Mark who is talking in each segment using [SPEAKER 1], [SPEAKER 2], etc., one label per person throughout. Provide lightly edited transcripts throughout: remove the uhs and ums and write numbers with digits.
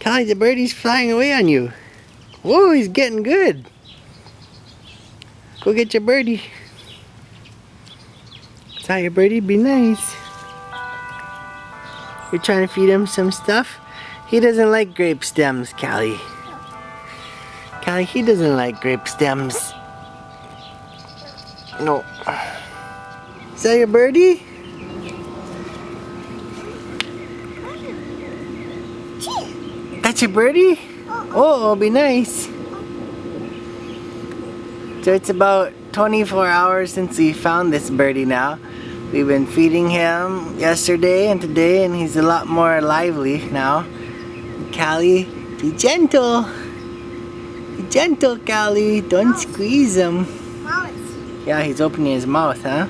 [SPEAKER 1] Caleah, the birdie's flying away on you. Whoa, he's getting good. Go get your birdie. Tell your birdie, be nice. You're trying to feed him some stuff? He doesn't like grape stems, Caleah. Caleah, he doesn't like grape stems. No. Is that your birdie? That's your birdie? Oh, be nice. So it's about 24 hours since we found this birdie now. We've been feeding him yesterday and today, and he's a lot more lively now. Caleah, be gentle. Be gentle, Caleah. Don't squeeze him. Yeah, he's opening his mouth, huh?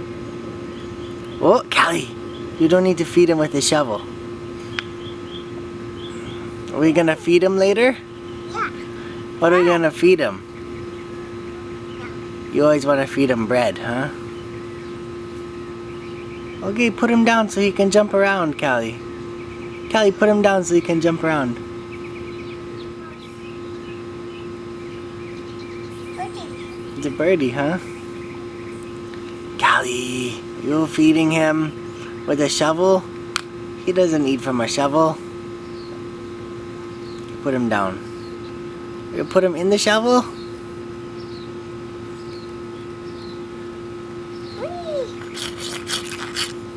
[SPEAKER 1] Oh, Caleah, you don't need to feed him with a shovel. Are we gonna feed him later?
[SPEAKER 2] Yeah.
[SPEAKER 1] What are we gonna feed him? You always want to feed him bread, huh? Okay, put him down so he can jump around, Caleah. Caleah, put him down so he can jump around. It's a birdie, huh? Caleah, you feeding him with a shovel? He doesn't eat from a shovel. Put him down. You put him in the shovel?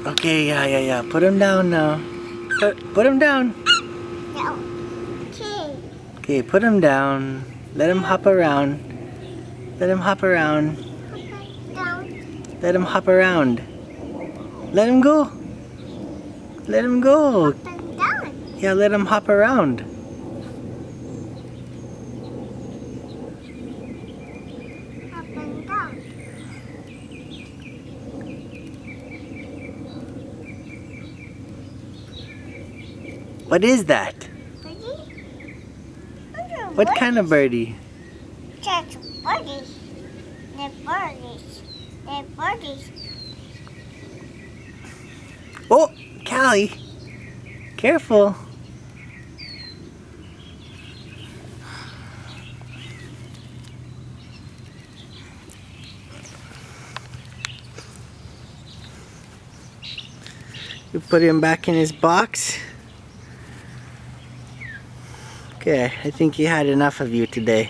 [SPEAKER 1] Okay, yeah. Put him down now. Put him down.
[SPEAKER 2] No. Okay.
[SPEAKER 1] Okay, put him down. Let him hop around. Let him hop around.
[SPEAKER 2] Down.
[SPEAKER 1] Let him hop around. Let him go. Let him go.
[SPEAKER 2] Up and down.
[SPEAKER 1] Yeah, let him hop around.
[SPEAKER 2] Up and down.
[SPEAKER 1] What is that?
[SPEAKER 2] Birdie?
[SPEAKER 1] What kind of birdie?
[SPEAKER 2] That's birdies. They're birdies. They're birdies.
[SPEAKER 1] Oh, Caleah. Careful. You put him back in his box. Okay, I think he had enough of you today.